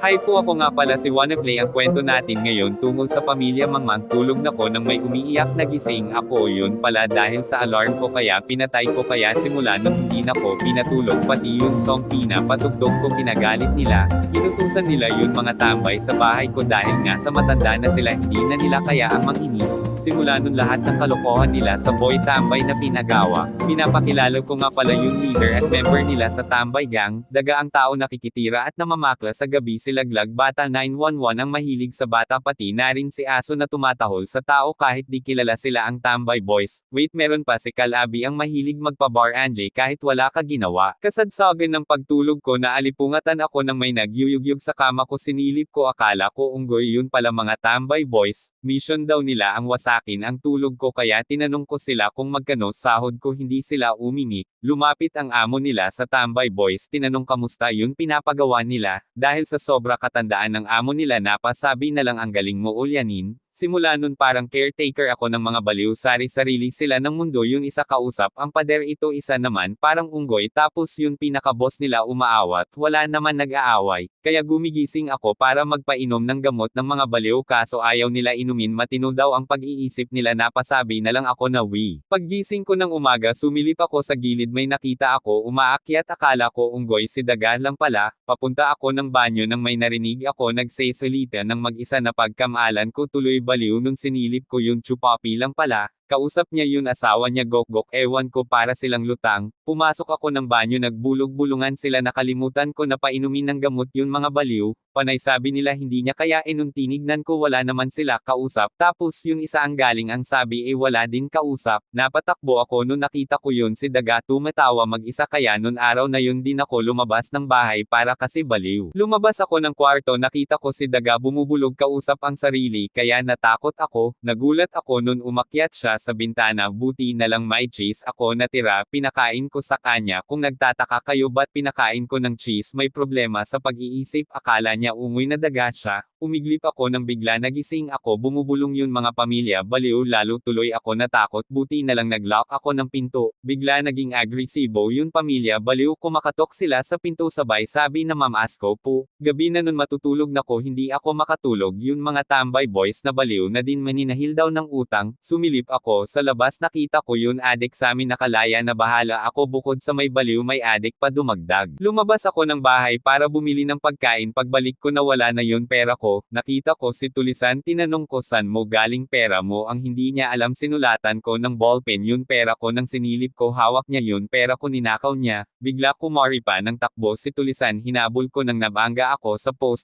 Hi po, ako nga pala si Wannaplay. Ang kwento natin ngayon tungkol sa pamilya Mangmang. Tulog na ko nang may umiiyak na gising ako, yun pala dahil sa alarm ko, kaya pinatay ko, kaya simula nung hindi na ko pinatulog, pati yung song pinapatugtog ko kinagalit nila. Inutusan nila yun mga tambay sa bahay ko dahil nga sa matanda na sila, hindi na nila kaya ang manginis. Simula nun lahat ng kalokohan nila sa boy tambay na pinagawa. Pinapakilala ko nga pala yung leader at member nila sa tambay gang. Daga ang tao nakikitira at namamakla sa gabi, silaglag bata 911 ang mahilig sa bata, pati na rin si aso na tumatahol sa tao kahit di kilala sila ang tambay boys. Wait, meron pa si Kalabi ang mahilig magpa-bar Anjay kahit wala ka ginawa. Kasadsagan ng pagtulog ko, naalipungatan ako ng may nagyuyugyug sa kama ko, sinilip ko, akala ko unggoy, yun pala mga tambay boys. Mission daw nila ang wasakin ang tulog ko, kaya tinanong ko sila kung magkano sahod ko, hindi sila umimik. Lumapit ang amo nila sa tambay boys, tinanong kamusta yun pinapagawa nila, dahil sa sobra katandaan ng amo nila, napasabi na lang ang galing mo ulyanin. Simula nun parang caretaker ako ng mga baliw, sari-sarili sila ng mundo, yung isa kausap ang pader, ito isa naman parang unggoy, tapos yung pinaka-boss nila umaawat, wala naman nag-aaway. Kaya gumigising ako para magpainom ng gamot ng mga baliw, kaso ayaw nila inumin, matino daw ang pag-iisip nila, napasabi na lang ako na wi. Paggising ko ng umaga, sumilip ako sa gilid, may nakita ako umaakyat, akala ko unggoy, si Daga lang pala. Papunta ako ng banyo nang may narinig ako nagsasalita ng mag-isa, na pagkamalan ko tuloy baliw nung sinilip ko yung chupapi lang pala. Kausap niya yun asawa niya, gok-gok, ewan ko, para silang lutang. Pumasok ako ng banyo, nagbulog-bulungan sila, nakalimutan ko na painumin ng gamot yun mga baliw. Panay sabi nila hindi niya kayain, nung tinignan ko wala naman sila kausap, tapos yung isa ang galing, ang sabi wala din kausap. Napatakbo ako nung nakita ko yun si Daga tumatawa mag-isa, kaya nun araw na yun din ako lumabas ng bahay para kasi baliw. Lumabas ako ng kwarto, nakita ko si Daga bumubulog kausap ang sarili, kaya natakot ako, nagulat ako nun umakyat siya sa bintana, buti na lang may cheese ako natira, pinakain ko sa kanya. Kung nagtataka kayo ba't pinakain ko ng cheese, may problema sa pag-iisip, akala niya ungoy na daga siya. Umiglip ako nang bigla nagising ako, bumubulong yun mga pamilya baliw, lalo tuloy ako natakot, buti na lang naglock ako ng pinto. Bigla naging agresibo yun pamilya baliw, kumakatok sila sa pinto sabay sabi na Ma'am Asko po. Gabi na nun matutulog na ko, hindi ako makatulog, yun mga tambay boys na baliw na din maninahil daw ng utang. Sumilip ako sa labas, nakita ko yun adik sa amin, nakalaya na bahala ako, bukod sa may baliw may adik pa dumagdag. Lumabas ako ng bahay para bumili ng pagkain, pagbalik ko nawala na yun pera ko. Nakita ko si Tulisan, tinanong ko saan mo galing pera mo, ang hindi niya alam, sinulatan ko ng ballpen yun pera ko, nang sinilip ko hawak niya yun pera ko, ninakaw niya. Bigla kumari pa ng takbo si Tulisan, hinabol ko nang nabangga ako sa post,